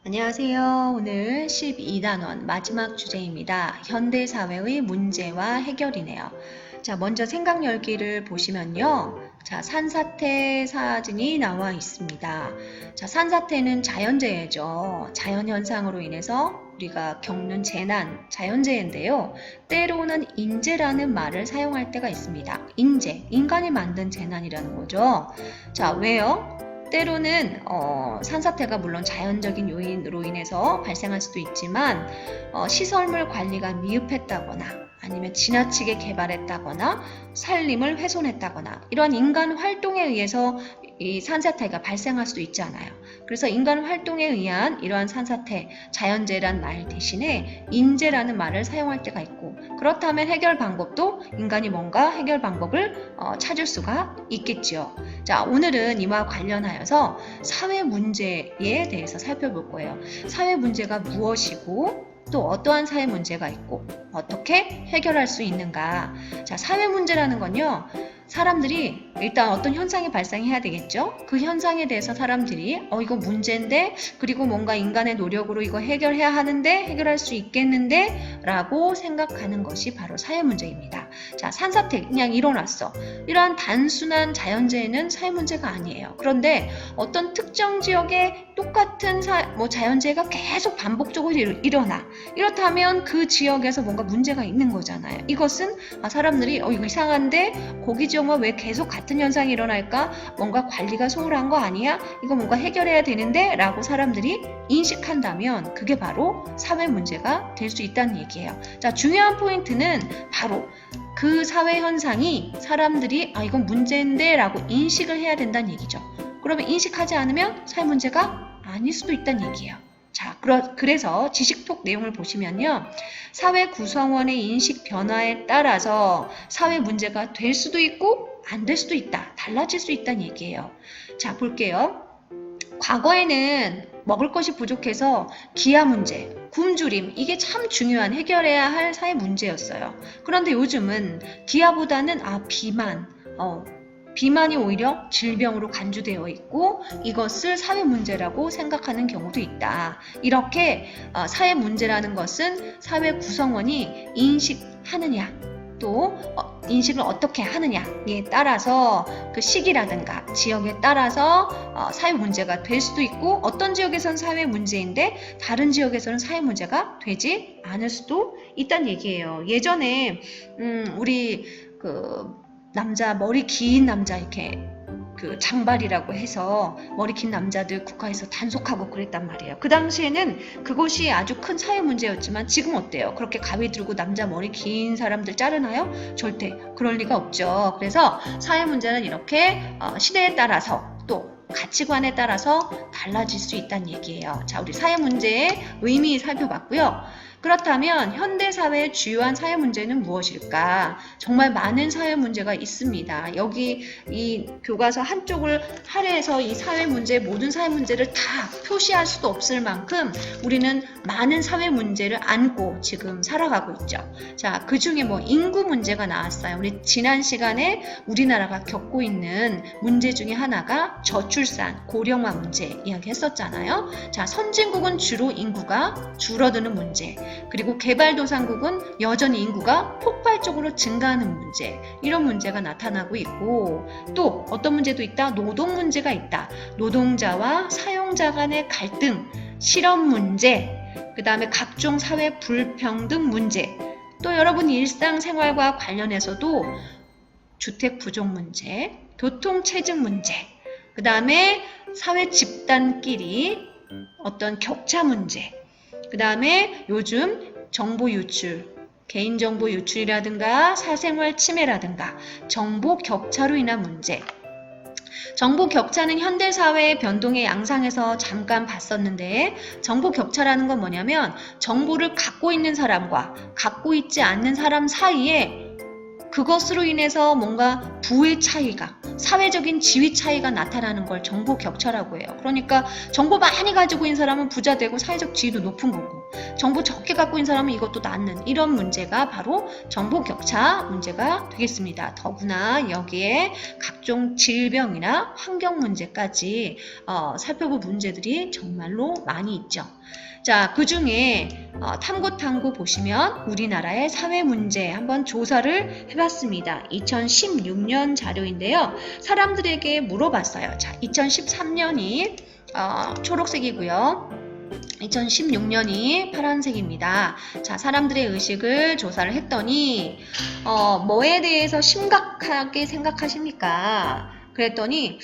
안녕하세요. 오늘 12단원 마지막 주제입니다. 현대사회의 문제와 해결이네요. 자, 먼저 생각 열기를 보시면요. 자, 산사태 사진이 나와 있습니다. 자, 산사태는 자연재해죠. 자연현상으로 인해서 우리가 겪는 재난, 자연재해인데요. 때로는 인재라는 말을 사용할 때가 있습니다. 인재, 인간이 만든 재난이라는 거죠. 자, 왜요? 때로는 산사태가 물론 자연적인 요인으로 인해서 발생할 수도 있지만 시설물 관리가 미흡했다거나 아니면 지나치게 개발했다거나 산림을 훼손했다거나 이러한 인간 활동에 의해서 이 산사태가 발생할 수도 있잖아요. 그래서 인간 활동에 의한 이러한 산사태, 자연재해란 말 대신에 인재라는 말을 사용할 때가 있고, 그렇다면 해결 방법도 인간이 뭔가 해결 방법을 찾을 수가 있겠죠. 자, 오늘은 이와 관련하여서 사회 문제에 대해서 살펴볼 거예요. 사회 문제가 무엇이고 또 어떠한 사회 문제가 있고 어떻게 해결할 수 있는가. 자, 사회 문제라는 건요, 사람들이 일단 어떤 현상이 발생해야 되겠죠. 그 현상에 대해서 사람들이 이거 문제인데, 그리고 뭔가 인간의 노력으로 이거 해결해야 하는데, 해결할 수 있겠는데 라고 생각하는 것이 바로 사회 문제입니다. 자, 산사태 그냥 일어났어. 이러한 단순한 자연재해는 사회 문제가 아니에요. 그런데 어떤 특정 지역에 똑같은 자연재해가 계속 반복적으로 일어나. 이렇다면 그 지역에서 뭔가 문제가 있는 거잖아요. 이것은 사람들이 이거 이상한데 거기 지역은 왜 계속 같은 현상이 일어날까? 뭔가 관리가 소홀한 거 아니야? 이거 뭔가 해결해야 되는데? 라고 사람들이 인식한다면 그게 바로 사회 문제가 될 수 있다는 얘기예요. 자, 중요한 포인트는 바로 그 사회 현상이 사람들이 이건 문제인데 라고 인식을 해야 된다는 얘기죠. 그러면 인식하지 않으면 사회 문제가 아닐 수도 있다는 얘기예요. 자, 그래서 지식톡 내용을 보시면요. 사회 구성원의 인식 변화에 따라서 사회 문제가 될 수도 있고 안 될 수도 있다. 달라질 수 있다는 얘기예요. 자, 볼게요. 과거에는 먹을 것이 부족해서 기아 문제, 굶주림, 이게 참 중요한 해결해야 할 사회 문제였어요. 그런데 요즘은 기아보다는 비만이 오히려 질병으로 간주되어 있고 이것을 사회 문제라고 생각하는 경우도 있다. 이렇게 사회 문제라는 것은 사회 구성원이 인식하느냐 또 인식을 어떻게 하느냐에 따라서 그 시기라든가 지역에 따라서 사회 문제가 될 수도 있고, 어떤 지역에서는 사회 문제인데 다른 지역에서는 사회 문제가 되지 않을 수도 있다는 얘기예요. 예전에 우리 남자, 머리 긴 남자, 이렇게 장발이라고 해서 머리 긴 남자들 국가에서 단속하고 그랬단 말이에요. 그 당시에는 그것이 아주 큰 사회 문제였지만 지금 어때요? 그렇게 가위 들고 남자 머리 긴 사람들 자르나요? 절대 그럴 리가 없죠. 그래서 사회 문제는 이렇게 시대에 따라서 또 가치관에 따라서 달라질 수 있다는 얘기예요. 자, 우리 사회 문제의 의미 살펴봤고요. 그렇다면 현대사회의 주요한 사회 문제는 무엇일까? 정말 많은 사회 문제가 있습니다. 여기 이 교과서 한쪽을 할애해서 이 사회 문제, 모든 사회 문제를 다 표시할 수도 없을 만큼 우리는 많은 사회 문제를 안고 지금 살아가고 있죠. 자, 그 중에 인구 문제가 나왔어요. 우리 지난 시간에 우리나라가 겪고 있는 문제 중에 하나가 저출산, 고령화 문제 이야기했었잖아요. 자, 선진국은 주로 인구가 줄어드는 문제, 그리고 개발도상국은 여전히 인구가 폭발적으로 증가하는 문제, 이런 문제가 나타나고 있고, 또 어떤 문제도 있다? 노동 문제가 있다. 노동자와 사용자 간의 갈등, 실업 문제, 그 다음에 각종 사회 불평등 문제, 또 여러분 일상생활과 관련해서도 주택 부족 문제, 교통체증 문제, 그 다음에 사회 집단끼리 어떤 격차 문제, 그 다음에 요즘 정보 유출, 개인정보 유출이라든가 사생활 침해라든가 정보 격차로 인한 문제. 정보 격차는 현대사회의 변동의 양상에서 잠깐 봤었는데, 정보 격차라는 건 뭐냐면 정보를 갖고 있는 사람과 갖고 있지 않는 사람 사이에 그것으로 인해서 뭔가 부의 차이가, 사회적인 지위 차이가 나타나는 걸 정보 격차라고 해요. 그러니까 정보 많이 가지고 있는 사람은 부자 되고 사회적 지위도 높은 거고, 정보 적게 갖고 있는 사람은 이것도 낳는 이런 문제가 바로 정보 격차 문제가 되겠습니다. 더구나 여기에 각종 질병이나 환경 문제까지 살펴볼 문제들이 정말로 많이 있죠. 자, 그 중에 탐구 보시면 우리나라의 사회 문제 한번 조사를 해봤습니다. 2016년 자료인데요. 사람들에게 물어봤어요. 자, 2013년이 초록색이고요. 2016년이 파란색입니다. 자, 사람들의 의식을 조사를 했더니 뭐에 대해서 심각하게 생각하십니까? 그랬더니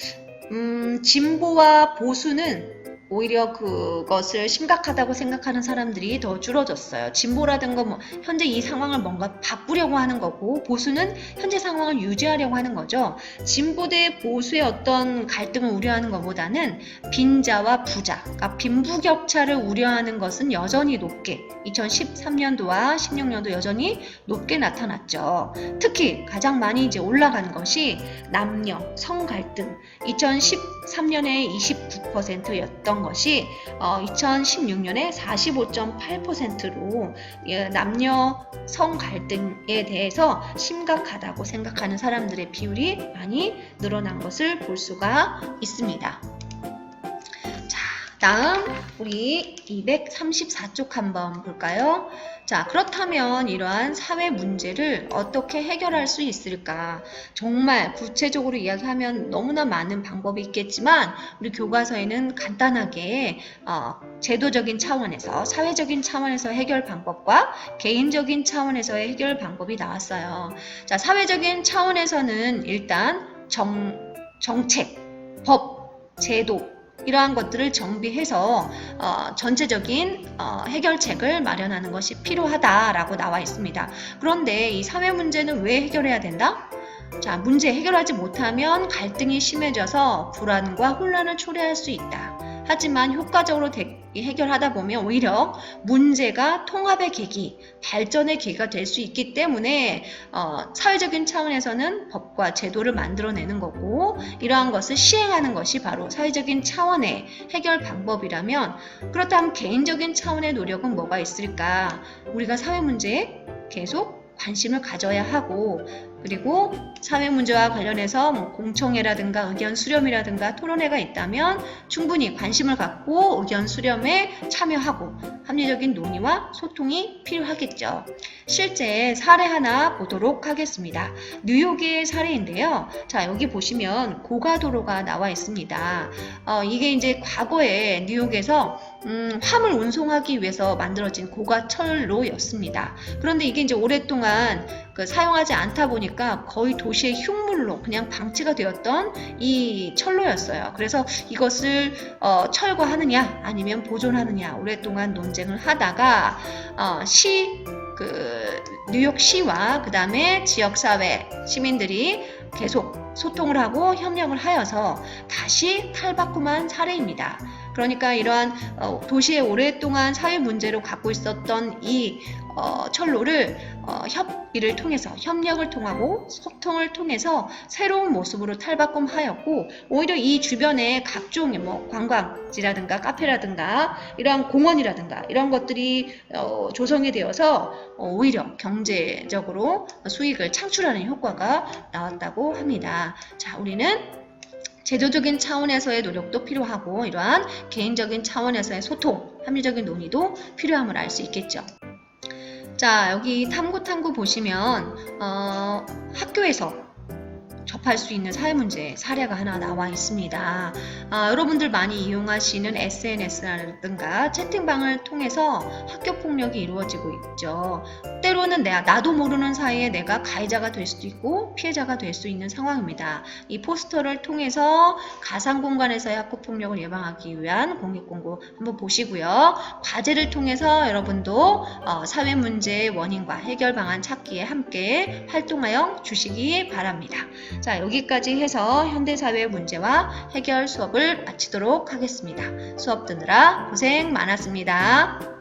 진보와 보수는 오히려 그것을 심각하다고 생각하는 사람들이 더 줄어졌어요. 진보라든가 뭐 현재 이 상황을 뭔가 바꾸려고 하는 거고, 보수는 현재 상황을 유지하려고 하는 거죠. 진보 대 보수의 어떤 갈등을 우려하는 것보다는 빈자와 부자, 그러니까 빈부격차를 우려하는 것은 여전히 높게 2013년도와 16년도 여전히 높게 나타났죠. 특히 가장 많이 이제 올라간 것이 남녀, 성 갈등. 2013년에 29%였던 것이 2016년에 45.8%로 남녀 성 갈등에 대해서 심각하다고 생각하는 사람들의 비율이 많이 늘어난 것을 볼 수가 있습니다. 자, 다음 우리 234쪽 한번 볼까요? 자, 그렇다면 이러한 사회 문제를 어떻게 해결할 수 있을까? 정말 구체적으로 이야기하면 너무나 많은 방법이 있겠지만 우리 교과서에는 간단하게 제도적인 차원에서, 사회적인 차원에서 해결 방법과 개인적인 차원에서의 해결 방법이 나왔어요. 자, 사회적인 차원에서는 일단 정책, 법, 제도 이러한 것들을 정비해서 전체적인 해결책을 마련하는 것이 필요하다라고 나와 있습니다. 그런데 이 사회 문제는 왜 해결해야 된다? 자, 문제 해결하지 못하면 갈등이 심해져서 불안과 혼란을 초래할 수 있다. 하지만 효과적으로 해결하다 보면 오히려 문제가 통합의 계기, 발전의 계기가 될 수 있기 때문에 사회적인 차원에서는 법과 제도를 만들어내는 거고, 이러한 것을 시행하는 것이 바로 사회적인 차원의 해결 방법이라면, 그렇다면 개인적인 차원의 노력은 뭐가 있을까? 우리가 사회 문제에 계속 관심을 가져야 하고, 그리고 사회 문제와 관련해서 공청회라든가 의견 수렴이라든가 토론회가 있다면 충분히 관심을 갖고 의견 수렴에 참여하고 합리적인 논의와 소통이 필요하겠죠. 실제 사례 하나 보도록 하겠습니다. 뉴욕의 사례인데요. 자, 여기 보시면 고가도로가 나와 있습니다. 이게 이제 과거에 뉴욕에서 화물 운송하기 위해서 만들어진 고가철로였습니다. 그런데 이게 이제 오랫동안 사용하지 않다 보니까 거의 도시의 흉물로 그냥 방치가 되었던 이 철로였어요. 그래서 이것을 철거하느냐 아니면 보존하느냐 오랫동안 논쟁을 하다가 뉴욕시와 그 다음에 지역사회 시민들이 계속 소통을 하고 협력을 하여서 다시 탈바꿈한 사례입니다. 그러니까 이러한 도시의 오랫동안 사회 문제로 갖고 있었던 이 철로를 협의를 통해서, 협력을 통하고 소통을 통해서 새로운 모습으로 탈바꿈하였고, 오히려 이 주변에 각종의 관광지라든가 카페라든가 이러한 공원이라든가 이런 것들이 조성이 되어서 오히려 경제적으로 수익을 창출하는 효과가 나왔다고 합니다. 자, 우리는 제도적인 차원에서의 노력도 필요하고 이러한 개인적인 차원에서의 소통, 합리적인 논의도 필요함을 알 수 있겠죠. 자, 여기 탐구 보시면 학교에서 접할 수 있는 사회 문제 사례가 하나 나와 있습니다. 여러분들 많이 이용하시는 SNS라든가 채팅방을 통해서 학교 폭력이 이루어지고 있죠. 때로는 나도 모르는 사이에 내가 가해자가 될 수도 있고 피해자가 될 수 있는 상황입니다. 이 포스터를 통해서 가상 공간에서의 학교 폭력을 예방하기 위한 공익공고 한번 보시고요. 과제를 통해서 여러분도 사회 문제의 원인과 해결 방안 찾기에 함께 활동하여 주시기 바랍니다. 자, 여기까지 해서 현대사회의 문제와 해결 수업을 마치도록 하겠습니다. 수업 듣느라 고생 많았습니다.